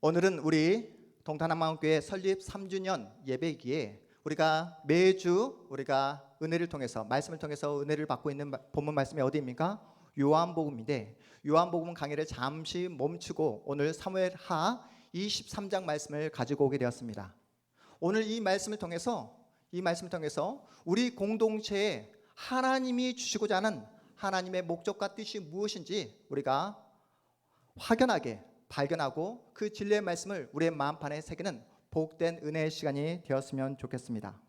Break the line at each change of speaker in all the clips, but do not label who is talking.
오늘은 우리 동탄한마음교회 설립 3주년 예배기에 우리가 매주 은혜를 통해서 말씀을 통해서 은혜를 받고 있는 본문 말씀이 어디입니까? 요한복음인데 요한복음 강의를 잠시 멈추고 오늘 사무엘하 23장 말씀을 가지고 오게 되었습니다. 오늘 이 말씀을 통해서 우리 공동체에 하나님이 주시고자 하는 하나님의 목적과 뜻이 무엇인지 우리가 확연하게 발견하고 그 진리의 말씀을 우리의 마음판에 새기는 복된 은혜의 시간이 되었으면 좋겠습니다.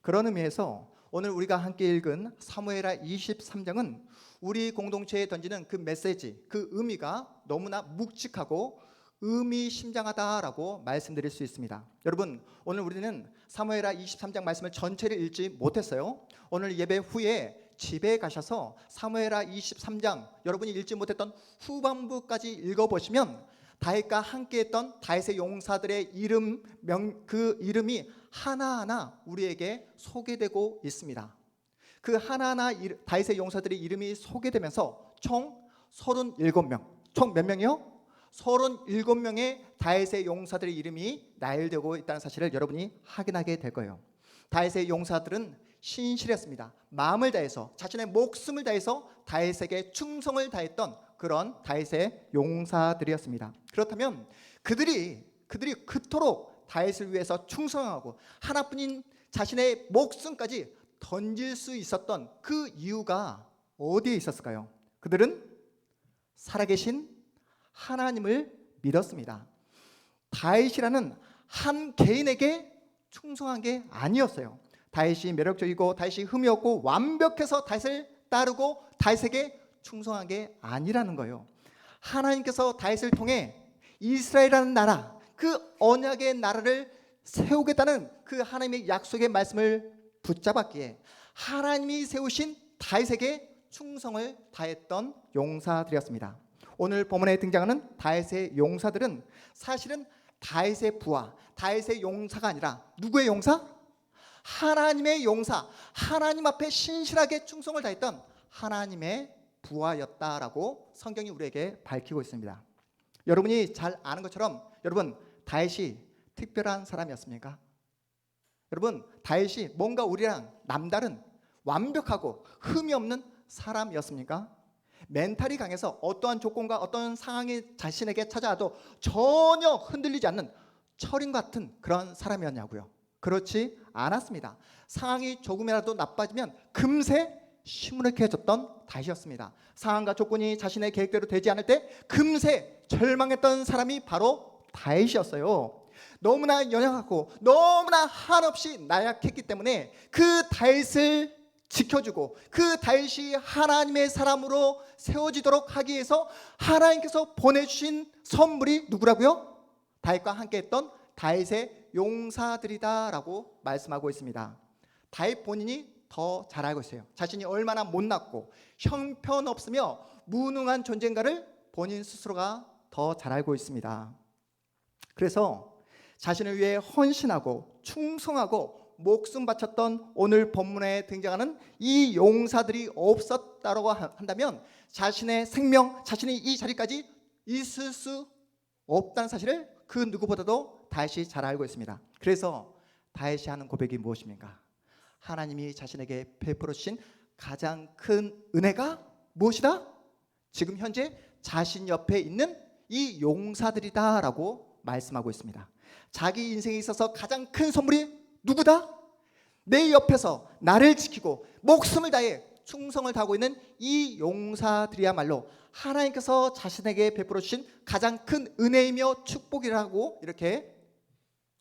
그런 의미에서 오늘 우리가 함께 읽은 사무엘하 23장은 우리 공동체에 던지는 그 메시지, 그 의미가 너무나 묵직하고 의미심장하다라고 말씀드릴 수 있습니다. 여러분, 오늘 우리는 사무엘하 23장 말씀을 전체를 읽지 못했어요. 오늘 예배 후에 집에 가셔서 사무엘하 23장 여러분이 읽지 못했던 후반부까지 읽어보시면 다윗과 함께했던 다윗의 용사들의 그 이름이 하나하나 우리에게 소개되고 있습니다. 그 하나하나 다윗의 용사들의 이름이 소개되면서 총 37명, 총 몇 명이요? 37명의 다윗의 용사들의 이름이 나열되고 있다는 사실을 여러분이 확인하게 될 거예요. 다윗의 용사들은 신실했습니다. 마음을 다해서 자신의 목숨을 다해서 다윗에게 충성을 다했던 그런 다윗의 용사들이었습니다. 그렇다면 그들이 그토록 다윗을 위해서 충성하고 하나뿐인 자신의 목숨까지 던질 수 있었던 그 이유가 어디에 있었을까요? 그들은 살아계신 하나님을 믿었습니다. 다윗이라는 한 개인에게 충성한 게 아니었어요. 다윗이 매력적이고 다윗이 흠이 없고 완벽해서 다윗을 따르고 다윗에게 충성한 게 아니라는 거예요. 하나님께서 다윗을 통해 이스라엘이라는 나라, 그 언약의 나라를 세우겠다는 그 하나님의 약속의 말씀을 붙잡았기에 하나님이 세우신 다윗에게 충성을 다했던 용사들이었습니다. 오늘 본문에 등장하는 다윗의 용사들은 사실은 다윗의 부하, 다윗의 용사가 아니라 누구의 용사? 하나님의 용사, 하나님 앞에 신실하게 충성을 다했던 하나님의 부하였다라고 성경이 우리에게 밝히고 있습니다. 여러분이 잘 아는 것처럼 여러분 다윗이 특별한 사람이었습니까? 여러분 다윗이 뭔가 우리랑 남다른 완벽하고 흠이 없는 사람이었습니까? 멘탈이 강해서 어떠한 조건과 어떤 상황이 자신에게 찾아와도 전혀 흔들리지 않는 철인 같은 그런 사람이었냐고요? 그렇지 않았습니다. 상황이 조금이라도 나빠지면 금세 시무룩해졌던 다윗이었습니다. 상황과 조건이 자신의 계획대로 되지 않을 때 금세 절망했던 사람이 바로 다윗이었어요. 너무나 연약하고 너무나 한없이 나약했기 때문에 그 다윗을 지켜주고 그 다윗이 하나님의 사람으로 세워지도록 하기 위해서 하나님께서 보내주신 선물이 누구라고요? 다윗과 함께했던 다윗의 용사들이다라고 말씀하고 있습니다. 다윗 본인이 더 잘 알고 있어요. 자신이 얼마나 못났고 형편없으며 무능한 존재인가를 본인 스스로가 더 잘 알고 있습니다. 그래서 자신을 위해 헌신하고 충성하고 목숨 바쳤던 오늘 본문에 등장하는 이 용사들이 없었다고 한다면 자신의 생명, 자신이 이 자리까지 있을 수 없다는 사실을 그 누구보다도 다윗이 잘 알고 있습니다. 그래서 다윗이 하는 고백이 무엇입니까? 하나님이 자신에게 베풀어 주신 가장 큰 은혜가 무엇이다? 지금 현재 자신 옆에 있는 이 용사들이다라고 말씀하고 있습니다. 자기 인생에 있어서 가장 큰 선물이 누구다? 내 옆에서 나를 지키고 목숨을 다해 충성을 다하고 있는 이 용사들이야말로 하나님께서 자신에게 베풀어 주신 가장 큰 은혜이며 축복이라고 이렇게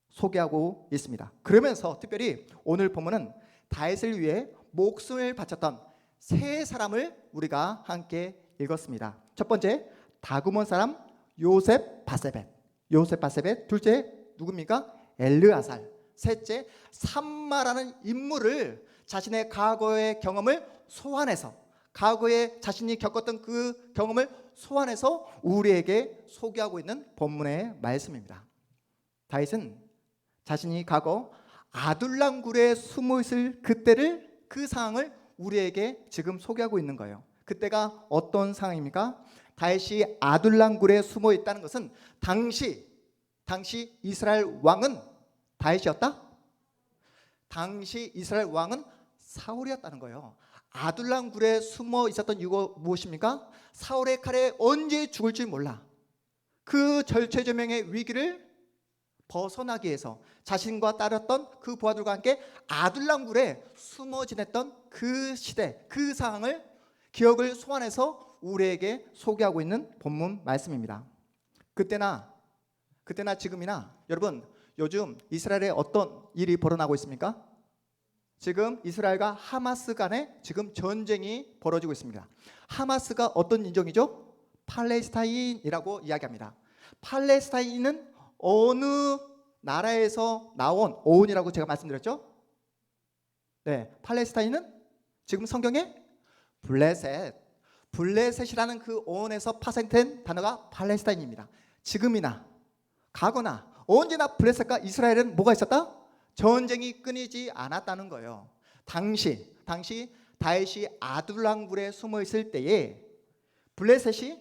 소개하고 있습니다. 그러면서 특별히 오늘 본문은 다윗을 위해 목숨을 바쳤던 세 사람을 우리가 함께 읽었습니다. 첫 번째, 다그몬 사람 요셉 바세벳. 둘째 누굽니까? 엘르아살. 셋째, 삼마라는 인물을 자신의 과거의 경험을 소환해서 과거에 자신이 겪었던 그 경험을 소환해서 우리에게 소개하고 있는 본문의 말씀입니다. 다윗은 자신이 과거 아둘람 굴에 숨어 있을 그 상황을 우리에게 지금 소개하고 있는 거예요. 그때가 어떤 상황입니까? 다윗이 아둘람 굴에 숨어 있다는 것은 당시 당시 이스라엘 왕은 다윗이었다? 당시 이스라엘 왕은 사울이었다는 거예요. 아둘람 굴에 숨어 있었던 이유가 무엇입니까? 사울의 칼에 언제 죽을지 몰라. 그 절체절명의 위기를 벗어나기 위해서 자신과 따랐던 그 부하들과 함께 아둘람 굴에 숨어 지냈던 그 시대, 그 상황을 기억을 소환해서 우리에게 소개하고 있는 본문 말씀입니다. 그때나 지금이나 여러분, 요즘 이스라엘에 어떤 일이 벌어나고 있습니까? 지금 이스라엘과 하마스 간에 지금 전쟁이 벌어지고 있습니다. 하마스가 어떤 인종이죠? 팔레스타인이라고 이야기합니다. 팔레스타인은 어느 나라에서 나온 어원이라고 제가 말씀드렸죠? 네, 팔레스타인은 지금 성경에 블레셋이라는 그 어원에서 파생된 단어가 팔레스타인입니다. 지금이나 과거나 언제나 블레셋과 이스라엘은 뭐가 있었다? 전쟁이 끊이지 않았다는 거예요. 당시 다윗이 아둘람 굴에 숨어 있을 때에 블레셋이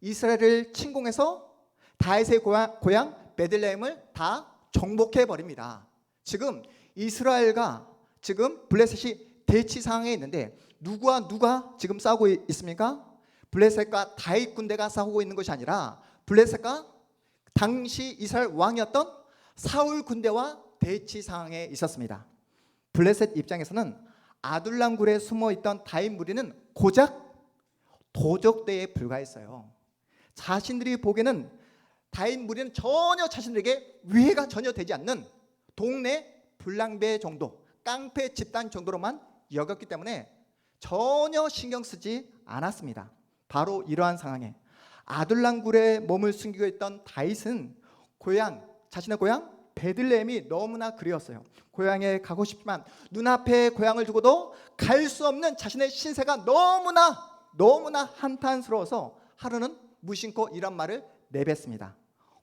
이스라엘을 침공해서 다윗의 고향 베들레헴을 다 정복해 버립니다. 지금 이스라엘과 지금 블레셋이 대치 상황에 있는데 누가 지금 싸우고 있습니까? 블레셋과 다윗 군대가 싸우고 있는 것이 아니라 블레셋과 당시 이스라엘 왕이었던 사울 군대와 대치 상황에 있었습니다. 블레셋 입장에서는 아둘람 굴에 숨어 있던 다윗 무리는 고작 도적대에 불과했어요. 자신들이 보기에는 다윗 무리는 전혀 자신들에게 위해가 전혀 되지 않는 동네 불량배 정도, 깡패 집단 정도로만 여겼기 때문에 전혀 신경 쓰지 않았습니다. 바로 이러한 상황에 아둘람 굴에 몸을 숨기고 있던 다윗은 자신의 고향 베들레헴이 너무나 그리웠어요. 고향에 가고 싶지만 눈앞에 고향을 두고도 갈 수 없는 자신의 신세가 너무나 한탄스러워서 하루는 무심코 이런 말을 내뱉습니다.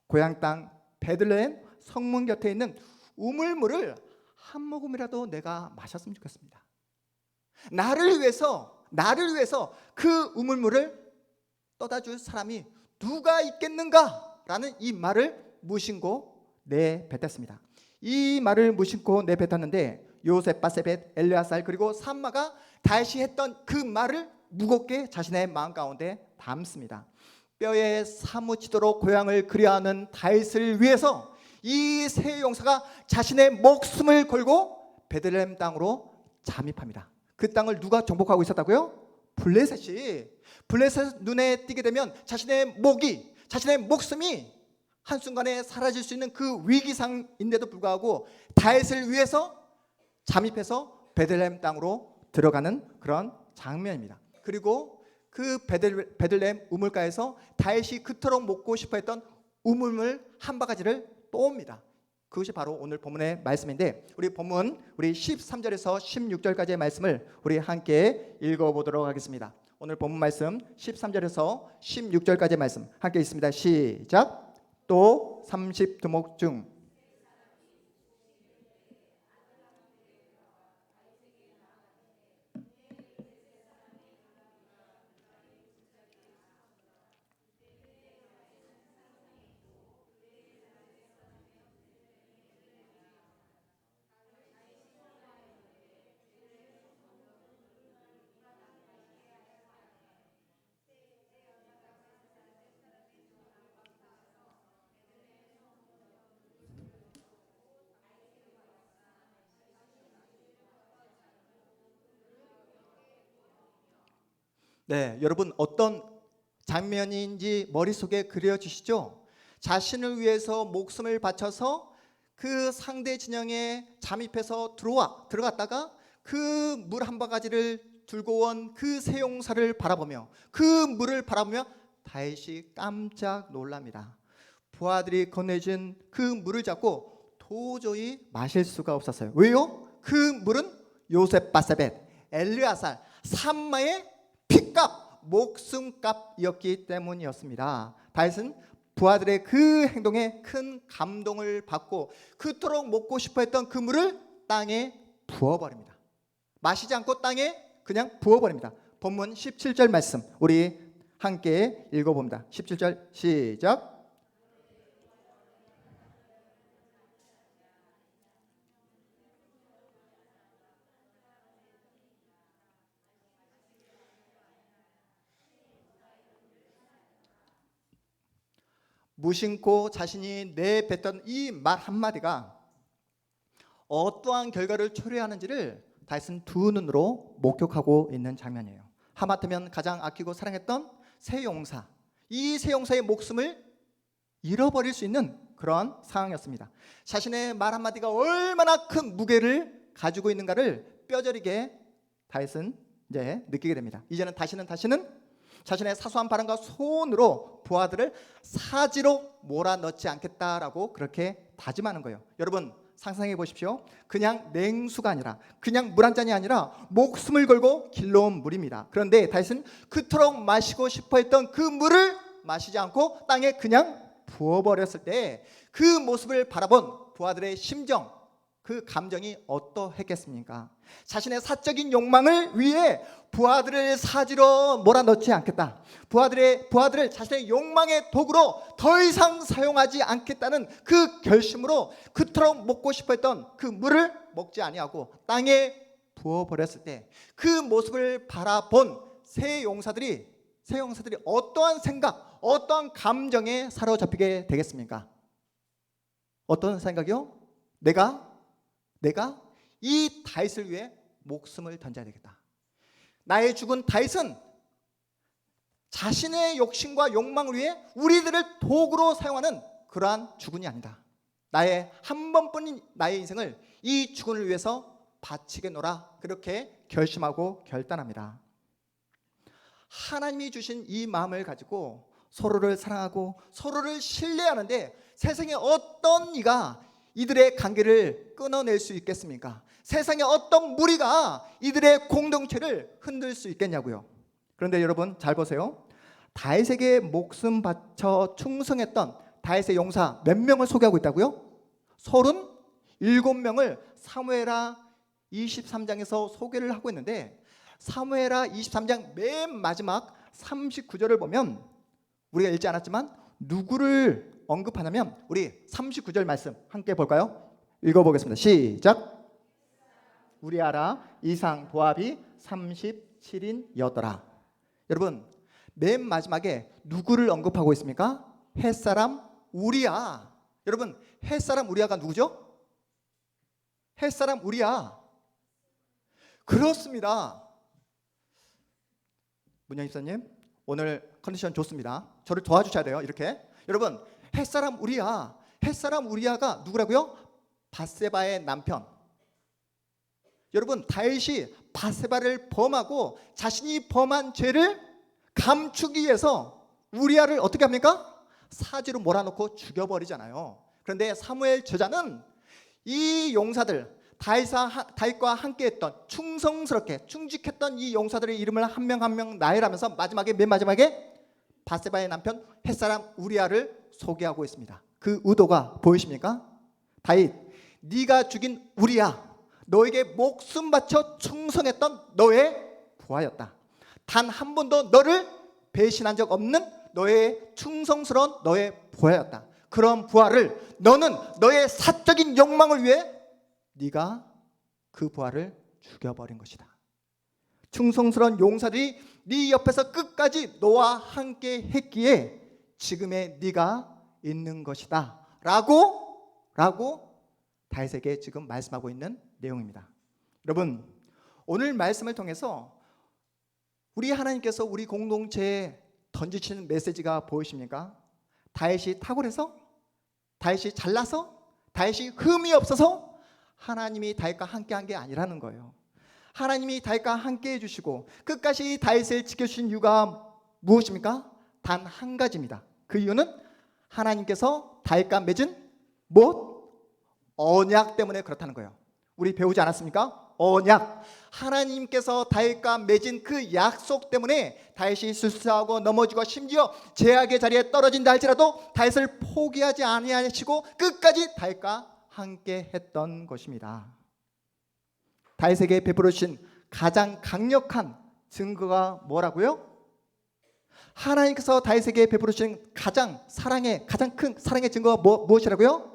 고향 땅 베들레헴 성문 곁에 있는 우물물을 한 모금이라도 내가 마셨으면 좋겠습니다. 나를 위해서 그 우물물을 떠다 줄 사람이 누가 있겠는가라는 이 말을 무심코 내뱉었습니다. 이 말을 무심코 내뱉었는데 요셉, 바세벳, 엘르아살 그리고 삼마가 다윗이 했던 그 말을 무겁게 자신의 마음 가운데 담습니다. 뼈에 사무치도록 고향을 그리워하는 다윗을 위해서 이 세 용사가 자신의 목숨을 걸고 베들레헴 땅으로 잠입합니다. 그 땅을 누가 정복하고 있었다고요? 블레셋 눈에 띄게 되면 자신의 목숨이 한순간에 사라질 수 있는 그 위기상인데도 불구하고 다윗을 위해서 잠입해서 베들레헴 땅으로 들어가는 그런 장면입니다. 그리고 그 베들레헴 우물가에서 다윗이 그토록 먹고 싶어했던 우물물 한 바가지를 또옵니다. 그것이 바로 오늘 본문의 말씀인데 우리 13절에서 16절까지의 말씀을 우리 함께 읽어보도록 하겠습니다. 오늘 본문 말씀 13절에서 16절까지의 말씀 함께 있습니다. 시작. 또 30두목 중 네, 여러분 어떤 장면인지 머릿속에 그려지시죠? 자신을 위해서 목숨을 바쳐서 그 상대 진영에 잠입해서 들어갔다가 그 물 한 바가지를 들고 온 그 세 용사를 바라보며 그 물을 바라보며 다윗이 깜짝 놀랍니다. 부하들이 건네준 그 물을 잡고 도저히 마실 수가 없었어요. 왜요? 그 물은 요셉, 바세벳, 엘르아살, 삼마의 피값, 목숨값이었기 때문이었습니다. 다윗은 부하들의 그 행동에 큰 감동을 받고 그토록 먹고 싶어했던 그 물을 땅에 부어버립니다. 마시지 않고 땅에 그냥 부어버립니다. 본문 17절 말씀 우리 함께 읽어봅니다. 17절 시작. 무심코 자신이 내뱉던 이 말 한마디가 어떠한 결과를 초래하는지를 다윗은 두 눈으로 목격하고 있는 장면이에요. 하마터면 가장 아끼고 사랑했던 세 용사, 이 세 용사의 목숨을 잃어버릴 수 있는 그런 상황이었습니다. 자신의 말 한마디가 얼마나 큰 무게를 가지고 있는가를 뼈저리게 다윗은 이제 느끼게 됩니다. 이제는 다시는 자신의 사소한 발언과 손으로 부하들을 사지로 몰아넣지 않겠다라고 그렇게 다짐하는 거예요. 여러분 상상해 보십시오. 그냥 냉수가 아니라, 그냥 물 한 잔이 아니라 목숨을 걸고 길러온 물입니다. 그런데 다윗은 그토록 마시고 싶어 했던 그 물을 마시지 않고 땅에 그냥 부어버렸을 때 그 모습을 바라본 부하들의 심정, 그 감정이 어떠했겠습니까? 자신의 사적인 욕망을 위해 부하들을 사지로 몰아넣지 않겠다, 부하들을 자신의 욕망의 도구로 더 이상 사용하지 않겠다는 그 결심으로 그토록 먹고 싶어했던 그 물을 먹지 아니하고 땅에 부어버렸을 때 그 모습을 바라본 세 용사들이 어떠한 생각, 어떠한 감정에 사로잡히게 되겠습니까? 어떤 생각이요? 내가 이 다윗을 위해 목숨을 던져야 되겠다. 나의 죽은 다윗은 자신의 욕심과 욕망을 위해 우리들을 도구로 사용하는 그러한 죽은이 아니다. 나의 한 번뿐인 나의 인생을 이 죽은을 위해서 바치겠노라, 그렇게 결심하고 결단합니다. 하나님이 주신 이 마음을 가지고 서로를 사랑하고 서로를 신뢰하는데 세상에 어떤 이가 이들의 관계를 끊어낼 수 있겠습니까? 세상에 어떤 무리가 이들의 공동체를 흔들 수 있겠냐고요. 그런데 여러분 잘 보세요. 다윗에게 목숨 바쳐 충성했던 다윗의 용사 몇 명을 소개하고 있다고요? 37명을 사무엘하 23장에서 소개를 하고 있는데, 사무엘하 23장 맨 마지막 39절을 보면 우리가 읽지 않았지만 누구를 언급하냐면, 우리 39절 말씀 함께 볼까요? 읽어보겠습니다. 시작. 우리아라 이상 도압이 37인이었더라. 여러분 맨 마지막에 누구를 언급하고 있습니까? 햇사람 우리아. 여러분 햇사람 우리아가 누구죠? 햇사람 우리아. 그렇습니다. 문영 집사님 오늘 컨디션 좋습니다. 저를 도와주셔야 돼요. 이렇게 여러분 햇사람 우리아가 누구라고요? 밧세바의 남편. 여러분 다윗이 밧세바를 범하고 자신이 범한 죄를 감추기 위해서 우리아를 어떻게 합니까? 사지로 몰아넣고 죽여버리잖아요. 그런데 사무엘 저자는 이 용사들, 다윗과 함께했던 충성스럽게 충직했던 이 용사들의 이름을 한 명 한 명 나열하면서 맨 마지막에 밧세바의 남편 햇사람 우리아를 소개하고 있습니다. 그 의도가 보이십니까? 다윗, 네가 죽인 우리아, 너에게 목숨 바쳐 충성했던 너의 부하였다. 단 한 번도 너를 배신한 적 없는 너의 충성스러운 너의 부하였다. 그런 부하를 너는 너의 사적인 욕망을 위해 네가 그 부하를 죽여버린 것이다. 충성스러운 용사들이 네 옆에서 끝까지 너와 함께 했기에 지금의 네가 있는 것이다 라고 다윗에게 지금 말씀하고 있는 내용입니다. 여러분 오늘 말씀을 통해서 우리 하나님께서 우리 공동체에 던지시는 메시지가 보이십니까? 다윗이 탁월해서? 다윗이 잘나서? 다윗이 흠이 없어서? 하나님이 다윗과 함께한 게 아니라는 거예요. 하나님이 다윗과 함께 해주시고 끝까지 다윗을 지켜주신 이유가 무엇입니까? 단 한 가지입니다. 그 이유는 하나님께서 다윗과 맺은 언약 때문에 그렇다는 거예요. 우리 배우지 않았습니까? 언약. 하나님께서 다윗과 맺은 그 약속 때문에 다윗이 실수하고 넘어지고 심지어 제약의 자리에 떨어진다 할지라도 다윗을 포기하지 아니하시고 끝까지 다윗과 함께 했던 것입니다. 다윗에게 베풀어 주신 가장 강력한 증거가 뭐라고요? 하나님께서 다윗에게 베풀어 주신 가장 큰 사랑의 증거가 무엇이라고요?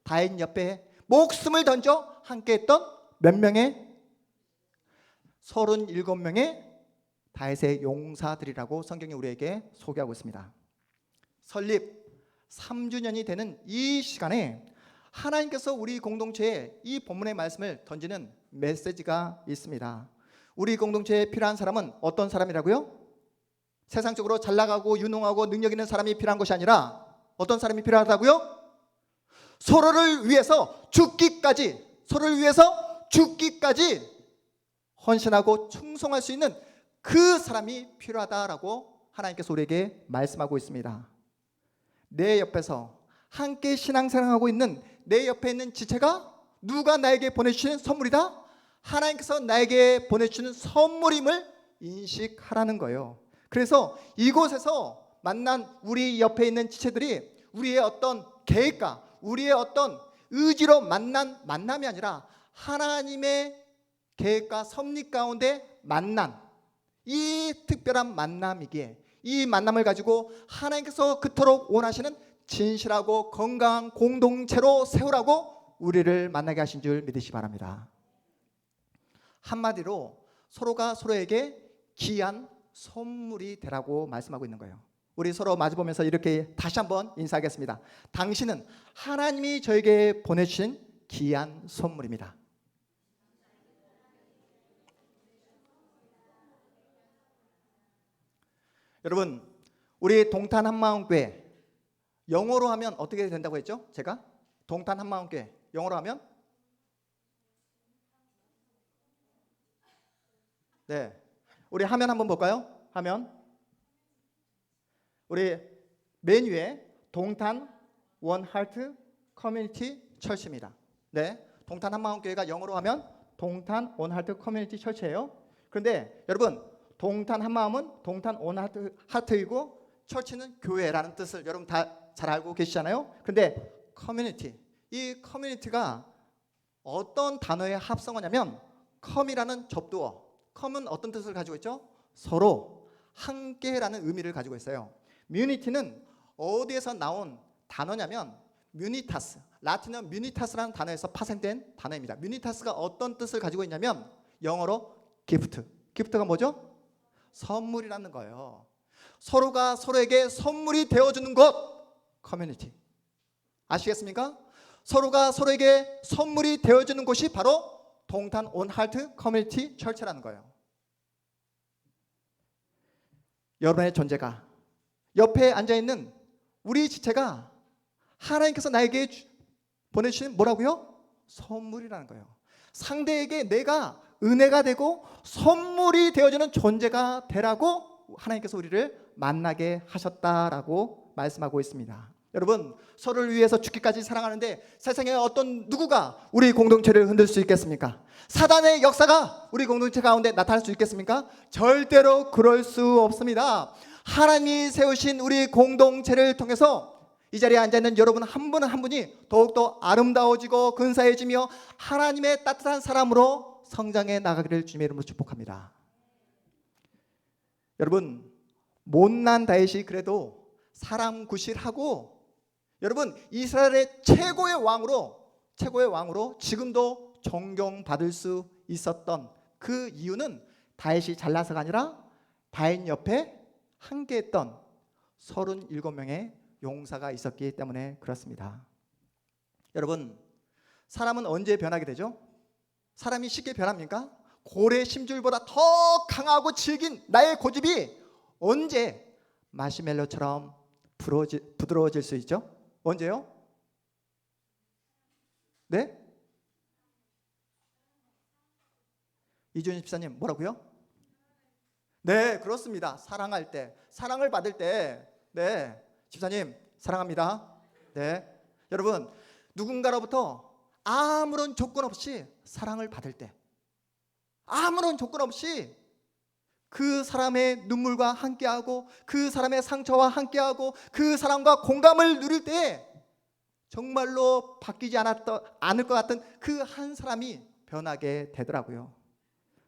다윗 옆에 목숨을 던져 함께 했던 몇 명의? 37명의 다윗의 용사들이라고 성경이 우리에게 소개하고 있습니다. 설립 3주년이 되는 이 시간에 하나님께서 우리 공동체에 이 본문의 말씀을 던지는 메시지가 있습니다. 우리 공동체에 필요한 사람은 어떤 사람이라고요? 세상적으로 잘 나가고 유능하고 능력 있는 사람이 필요한 것이 아니라 어떤 사람이 필요하다고요? 서로를 위해서 죽기까지 헌신하고 충성할 수 있는 그 사람이 필요하다라고 하나님께서 우리에게 말씀하고 있습니다. 내 옆에서 함께 신앙생활하고 있는 내 옆에 있는 지체가 누가 나에게 보내주신 선물이다? 하나님께서 나에게 보내주시는 선물임을 인식하라는 거예요. 그래서 이곳에서 만난 우리 옆에 있는 지체들이 우리의 어떤 계획과 우리의 어떤 의지로 만난 만남이 아니라 하나님의 계획과 섭리 가운데 만난 이 특별한 만남이기에 이 만남을 가지고 하나님께서 그토록 원하시는 진실하고 건강한 공동체로 세우라고 우리를 만나게 하신 줄 믿으시기 바랍니다. 한마디로 서로가 서로에게 귀한 선물이 되라고 말씀하고 있는 거예요. 우리 서로 마주보면서 이렇게 다시 한번 인사하겠습니다. 당신은 하나님이 저에게 보내주신 귀한 선물입니다. 여러분, 우리 동탄 한마음교회 영어로 하면 어떻게 된다고 했죠? 제가 동탄 한마음교회 영어로 하면 네, 우리 화면 한번 볼까요? 화면 우리 맨 위에 동탄 원하트 커뮤니티 철치입니다. 네, 동탄 한마음교회가 영어로 하면 동탄 원하트 커뮤니티 철치예요. 그런데 여러분 동탄 한마음은 동탄 원하트이고 철치는 교회라는 뜻을 여러분 다 잘 알고 계시잖아요. 그런데 커뮤니티, 이 커뮤니티가 어떤 단어의 합성어냐면 컴이라는 접두어, 컴은 어떤 뜻을 가지고 있죠? 서로 함께라는 의미를 가지고 있어요. 뮤니티는 어디에서 나온 단어냐면 뮤니타스, 라틴어 뮤니타스라는 단어에서 파생된 단어입니다. 뮤니타스가 어떤 뜻을 가지고 있냐면 영어로 기프트, 기프트가 뭐죠? 선물이라는 거예요. 서로가 서로에게 선물이 되어주는 것, 커뮤니티. 아시겠습니까? 서로가 서로에게 선물이 되어주는 곳이 바로 동탄 온하트 커뮤니티 철치라는 거예요. 여러분의 존재가 옆에 앉아있는 우리 지체가 하나님께서 나에게 보내주신 뭐라고요? 선물이라는 거예요. 상대에게 내가 은혜가 되고 선물이 되어주는 존재가 되라고 하나님께서 우리를 만나게 하셨다라고 말씀하고 있습니다. 여러분 서로를 위해서 죽기까지 사랑하는데 세상에 어떤 누구가 우리 공동체를 흔들 수 있겠습니까? 사단의 역사가 우리 공동체 가운데 나타날 수 있겠습니까? 절대로 그럴 수 없습니다. 하나님이 세우신 우리 공동체를 통해서 이 자리에 앉아있는 여러분 한 분 한 분이 더욱더 아름다워지고 근사해지며 하나님의 따뜻한 사람으로 성장해 나가기를 주님의 이름으로 축복합니다. 여러분 못난 다윗이 그래도 사람 구실하고 여러분 이스라엘의 최고의 왕으로 지금도 존경받을 수 있었던 그 이유는 다윗이 잘나서가 아니라 다윗 옆에 함께했던 37명의 용사가 있었기 때문에 그렇습니다. 여러분 사람은 언제 변하게 되죠? 사람이 쉽게 변합니까? 고래 심줄보다 더 강하고 질긴 나의 고집이 언제 마시멜로처럼 부드러워질 수 있죠? 언제요? 네? 이준희 집사님 뭐라고요? 네 그렇습니다. 사랑할 때 사랑을 받을 때 네 집사님 사랑합니다. 네 여러분 누군가로부터 아무런 조건 없이 사랑을 받을 때 아무런 조건 없이 그 사람의 눈물과 함께하고 그 사람의 상처와 함께하고 그 사람과 공감을 누릴 때 정말로 바뀌지 않을 것 같은 그 한 사람이 변하게 되더라고요.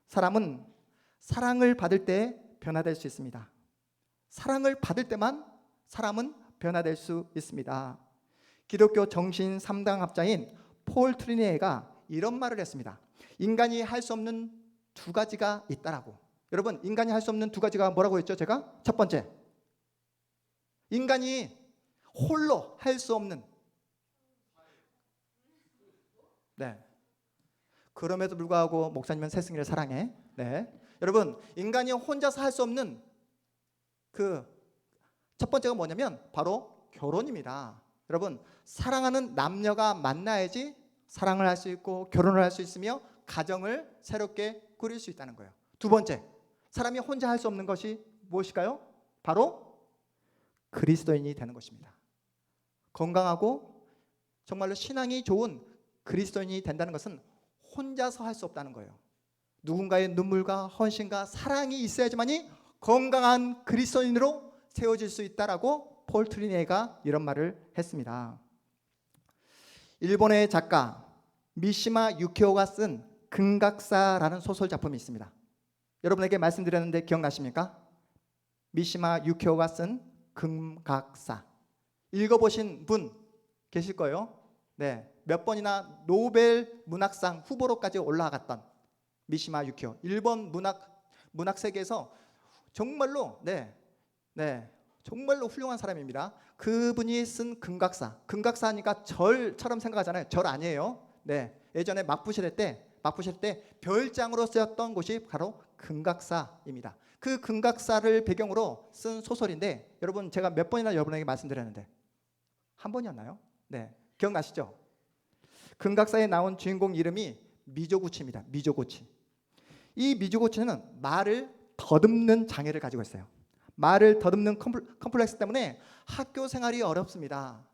사람은 사랑을 받을 때 변화될 수 있습니다. 사랑을 받을 때만 사람은 변화될 수 있습니다. 기독교 정신 3당 합자인 폴 트리니에가 이런 말을 했습니다. 인간이 할 수 없는 두 가지가 있다라고. 여러분 인간이 할 수 없는 두 가지가 뭐라고 했죠? 제가 첫 번째 인간이 홀로 할 수 없는. 네. 그럼에도 불구하고 목사님은 세승이를 사랑해. 네. 여러분, 인간이 혼자서 할 수 없는 그 첫 번째가 뭐냐면 바로 결혼입니다. 여러분, 사랑하는 남녀가 만나야지 사랑을 할 수 있고 결혼을 할 수 있으며 가정을 새롭게 꾸릴 수 있다는 거예요. 두 번째, 사람이 혼자 할 수 없는 것이 무엇일까요? 바로 그리스도인이 되는 것입니다. 건강하고 정말로 신앙이 좋은 그리스도인이 된다는 것은 혼자서 할 수 없다는 거예요. 누군가의 눈물과 헌신과 사랑이 있어야지만이 건강한 그리스도인으로 세워질 수 있다라고 폴 트리네가 이런 말을 했습니다. 일본의 작가 미시마 유키오가 쓴 금각사라는 소설 작품이 있습니다. 여러분에게 말씀드렸는데 기억나십니까? 미시마 유키오가 쓴 금각사. 읽어보신 분 계실 거예요. 네, 몇 번이나 노벨 문학상 후보로까지 올라갔던 미시마 유키오. 일본 문학 세계에서 정말로 정말로 훌륭한 사람입니다. 그분이 쓴 금각사. 금각사니까 절처럼 생각하잖아요. 절 아니에요. 네, 예전에 막부시대 때 별장으로 쓰였던 곳이 바로 금각사입니다. 그 금각사를 배경으로 쓴 소설인데 여러분, 제가 몇 번이나 여러분에게 말씀드렸는데 한 번이었나요? 네, 기억나시죠? 금각사에 나온 주인공 이름이 미조구치입니다. 미조구치. 이 미조구치는 말을 더듬는 장애를 가지고 있어요. 말을 더듬는 컴플렉스 때문에 학교 생활이 어렵습니다.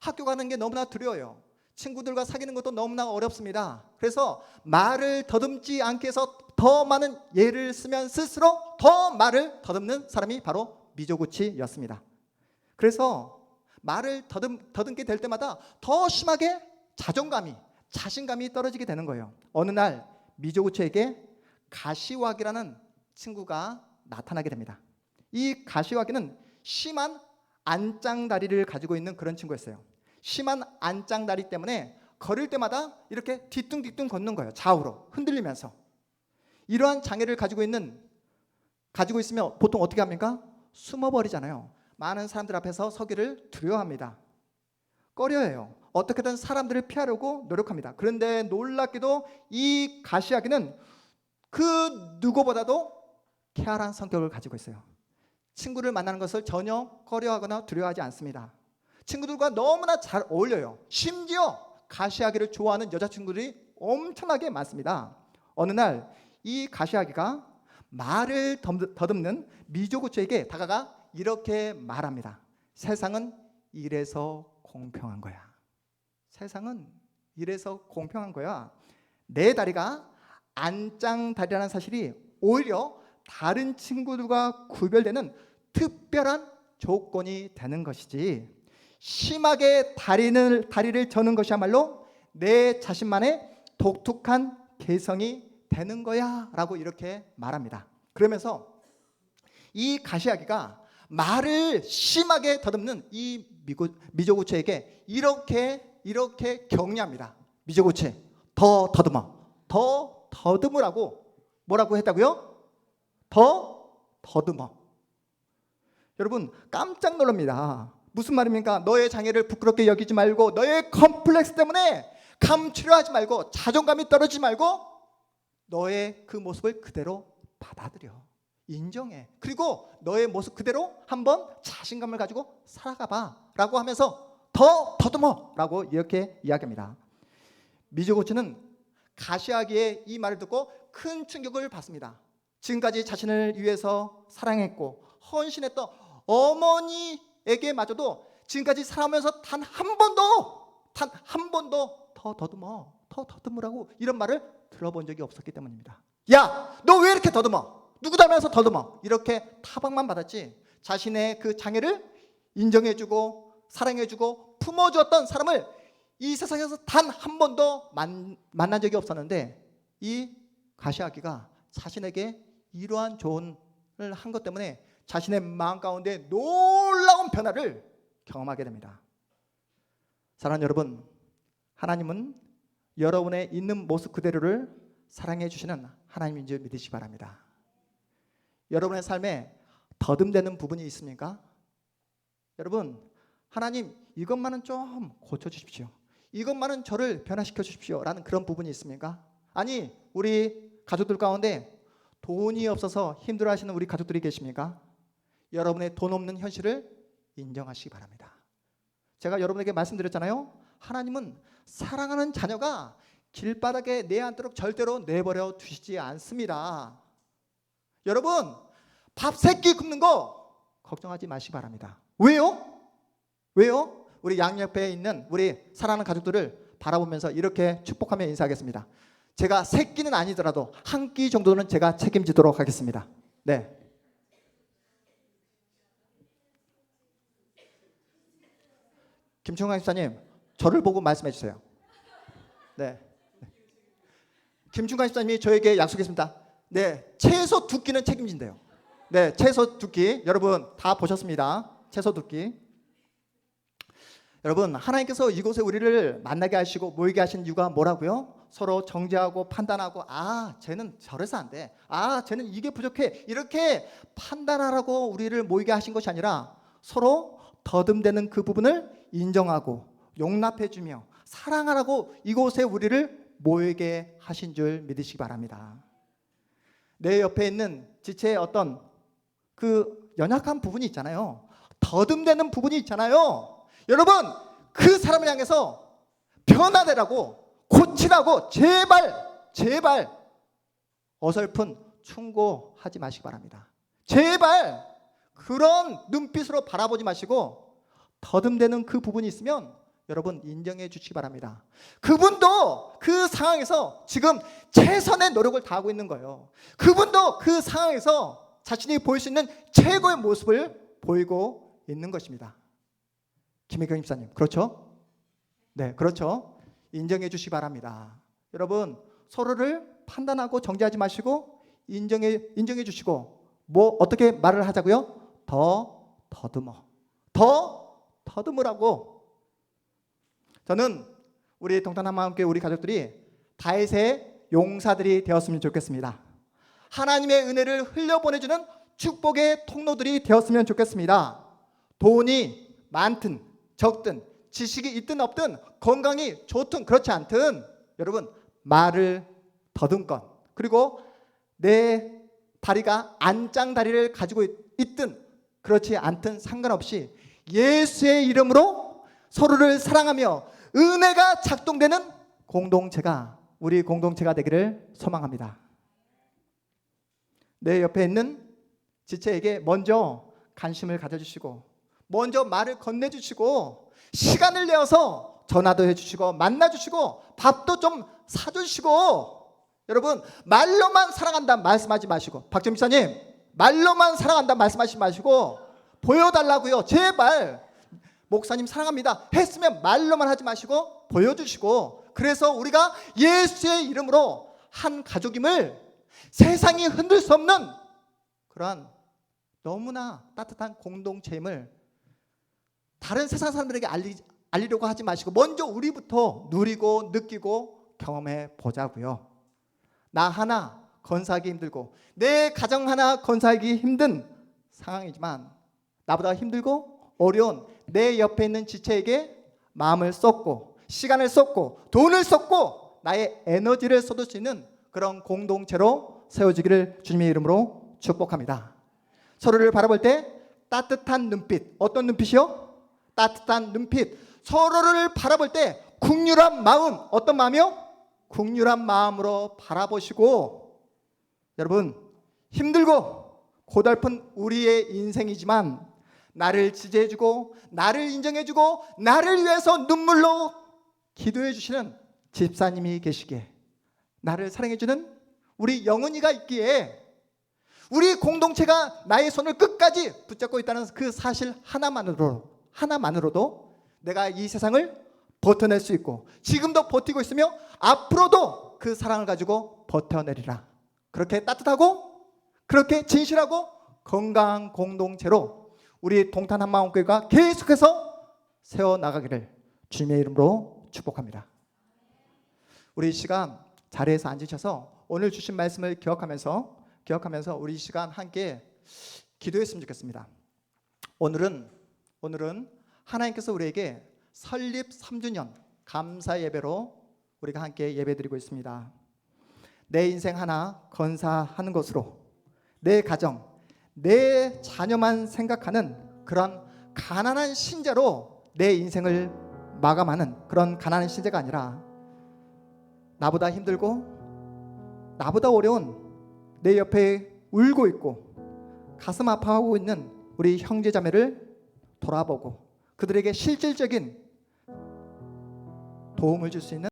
학교 가는 게 너무나 두려워요. 친구들과 사귀는 것도 너무나 어렵습니다. 그래서 말을 더듬지 않게 해서 더 많은 예를 쓰면 쓸수록 더 말을 더듬는 사람이 바로 미조구치였습니다. 그래서 말을 더듬게 될 때마다 더 심하게 자신감이 떨어지게 되는 거예요. 어느 날 미조구치에게 가시왁이라는 친구가 나타나게 됩니다. 이 가시왁이는 심한 안짱다리를 가지고 있는 그런 친구였어요. 심한 안짱다리 때문에 걸을 때마다 이렇게 뒤뚱뒤뚱 걷는 거예요. 좌우로 흔들리면서. 이러한 장애를 가지고 있으면 보통 어떻게 합니까? 숨어버리잖아요. 많은 사람들 앞에서 서기를 두려워합니다. 꺼려해요. 어떻게든 사람들을 피하려고 노력합니다. 그런데 놀랍게도 이 가시아기는 그 누구보다도 쾌활한 성격을 가지고 있어요. 친구를 만나는 것을 전혀 꺼려하거나 두려워하지 않습니다. 친구들과 너무나 잘 어울려요. 심지어 가시아기를 좋아하는 여자친구들이 엄청나게 많습니다. 어느 날 이 가시아기가 말을 더듬는 미조구치에게 다가가 이렇게 말합니다. 세상은 이래서 공평한 거야. 세상은 이래서 공평한 거야. 내 다리가 안짱다리라는 사실이 오히려 다른 친구들과 구별되는 특별한 조건이 되는 것이지, 심하게 다리를 저는 것이야말로 내 자신만의 독특한 개성이 되는 거야 라고 이렇게 말합니다. 그러면서 이 가시아기가 말을 심하게 더듬는 이 미조구치에게 이렇게 격려합니다. 미조구치, 더 더듬으라고 뭐라고 했다고요? 더 더듬어. 여러분, 깜짝 놀랍니다. 무슨 말입니까? 너의 장애를 부끄럽게 여기지 말고, 너의 컴플렉스 때문에 감추려 하지 말고, 자존감이 떨어지지 말고 너의 그 모습을 그대로 받아들여, 인정해. 그리고 너의 모습 그대로 한번 자신감을 가지고 살아가 봐 라고 하면서 더 더듬어 라고 이렇게 이야기합니다. 미조구치는 가시아기의 이 말을 듣고 큰 충격을 받습니다. 지금까지 자신을 위해서 사랑했고 헌신했던 어머니에게마저도 지금까지 살아오면서 단 한 번도 더 더듬으라고 이런 말을 들어본 적이 없었기 때문입니다. 야, 너 왜 이렇게 더듬어? 누구 닮아서 더듬어? 이렇게 타박만 받았지, 자신의 그 장애를 인정해주고 사랑해주고 품어주었던 사람을 이 세상에서 단 한 번도 만난 적이 없었는데, 이 가시아기가 자신에게 이러한 조언을 한 것 때문에 자신의 마음 가운데 놀라운 변화를 경험하게 됩니다. 사랑하는 여러분, 하나님은 여러분의 있는 모습 그대로를 사랑해 주시는 하나님인 줄 믿으시기 바랍니다. 여러분의 삶에 더듬대는 부분이 있습니까? 여러분, 하나님 이것만은 좀 고쳐주십시오. 이것만은 저를 변화시켜 주십시오 라는 그런 부분이 있습니까? 아니 우리 가족들 가운데 돈이 없어서 힘들어하시는 우리 가족들이 계십니까? 여러분의 돈 없는 현실을 인정하시기 바랍니다. 제가 여러분에게 말씀드렸잖아요. 하나님은 사랑하는 자녀가 길바닥에 내앉도록 절대로 내버려 두시지 않습니다. 여러분 밥 3끼 굶는 거 걱정하지 마시기 바랍니다. 왜요? 왜요? 우리 양옆에 있는 우리 사랑하는 가족들을 바라보면서 이렇게 축복하며 인사하겠습니다. 제가 3끼는 아니더라도 1끼 정도는 제가 책임지도록 하겠습니다. 네. 김충환 집사님, 저를 보고 말씀해 주세요. 네. 김충환 집사님이 저에게 약속했습니다. 네, 최소 2끼는 책임진대요. 네, 최소 2끼. 여러분 다 보셨습니다. 최소 2끼. 여러분 하나님께서 이곳에 우리를 만나게 하시고 모이게 하신 이유가 뭐라고요? 서로 정죄하고 판단하고 쟤는 저래서 안 돼. 쟤는 이게 부족해. 이렇게 판단하라고 우리를 모이게 하신 것이 아니라 서로 더듬대는 그 부분을 인정하고 용납해주며 사랑하라고 이곳에 우리를 모이게 하신 줄 믿으시기 바랍니다. 내 옆에 있는 지체의 어떤 그 연약한 부분이 있잖아요. 더듬대는 부분이 있잖아요. 여러분 그 사람을 향해서 변화되라고 고치라고 제발 어설픈 충고하지 마시기 바랍니다. 제발 그런 눈빛으로 바라보지 마시고 더듬대는 그 부분이 있으면 여러분 인정해 주시기 바랍니다. 그분도 그 상황에서 지금 최선의 노력을 다하고 있는 거예요. 그분도 그 상황에서 자신이 보일 수 있는 최고의 모습을 보이고 있는 것입니다. 김혜경 집사님, 그렇죠? 네, 그렇죠. 인정해 주시기 바랍니다. 여러분 서로를 판단하고 정죄하지 마시고 인정해 주시고 어떻게 말을 하자고요? 더 더듬으라고. 저는 우리 동탄한마음교회 우리 가족들이 다윗의 용사들이 되었으면 좋겠습니다. 하나님의 은혜를 흘려보내주는 축복의 통로들이 되었으면 좋겠습니다. 돈이 많든 적든 지식이 있든 없든 건강이 좋든 그렇지 않든 여러분 말을 더듬건 그리고 내 다리가 안짱다리를 가지고 있든 그렇지 않든 상관없이 예수의 이름으로 서로를 사랑하며 은혜가 작동되는 공동체가 우리 공동체가 되기를 소망합니다. 내 옆에 있는 지체에게 먼저 관심을 가져주시고 먼저 말을 건네주시고 시간을 내어서 전화도 해주시고 만나주시고 밥도 좀 사주시고 여러분 말로만 사랑한다 말씀하지 마시고 박정 집사님 말로만 사랑한다 말씀하지 마시고 보여달라고요. 제발 목사님 사랑합니다 했으면 말로만 하지 마시고 보여주시고 그래서 우리가 예수의 이름으로 한 가족임을 세상이 흔들 수 없는 그러한 너무나 따뜻한 공동체임을 다른 세상 사람들에게 알리려고 하지 마시고 먼저 우리부터 누리고 느끼고 경험해 보자고요. 나 하나 건사하기 힘들고 내 가정 하나 건사하기 힘든 상황이지만 나보다 힘들고 어려운 내 옆에 있는 지체에게 마음을 쏟고 시간을 쏟고 돈을 쏟고 나의 에너지를 쏟을 수 있는 그런 공동체로 세워지기를 주님의 이름으로 축복합니다. 서로를 바라볼 때 따뜻한 눈빛, 어떤 눈빛이요? 따뜻한 눈빛. 서로를 바라볼 때 국률한 마음, 어떤 마음이요? 국률한 마음으로 바라보시고 여러분 힘들고 고달픈 우리의 인생이지만 나를 지지해주고 나를 인정해주고 나를 위해서 눈물로 기도해주시는 집사님이 계시기에 나를 사랑해주는 우리 영은이가 있기에 우리 공동체가 나의 손을 끝까지 붙잡고 있다는 그 사실 하나만으로도 내가 이 세상을 버텨낼 수 있고 지금도 버티고 있으며 앞으로도 그 사랑을 가지고 버텨내리라. 그렇게 따뜻하고 그렇게 진실하고 건강한 공동체로 우리 동탄한마음교회가 계속해서 세워나가기를 주님의 이름으로 축복합니다. 우리 이 시간 자리에서 앉으셔서 오늘 주신 말씀을 기억하면서 우리 이 시간 함께 기도했으면 좋겠습니다. 오늘은 하나님께서 우리에게 설립 3주년 감사 예배로 우리가 함께 예배드리고 있습니다. 내 인생 하나 건사하는 것으로 내 가정, 내 자녀만 생각하는 그런 가난한 신자로 내 인생을 마감하는 그런 가난한 신자가 아니라 나보다 힘들고 나보다 어려운 내 옆에 울고 있고 가슴 아파하고 있는 우리 형제자매를 돌아보고 그들에게 실질적인 도움을 줄 수 있는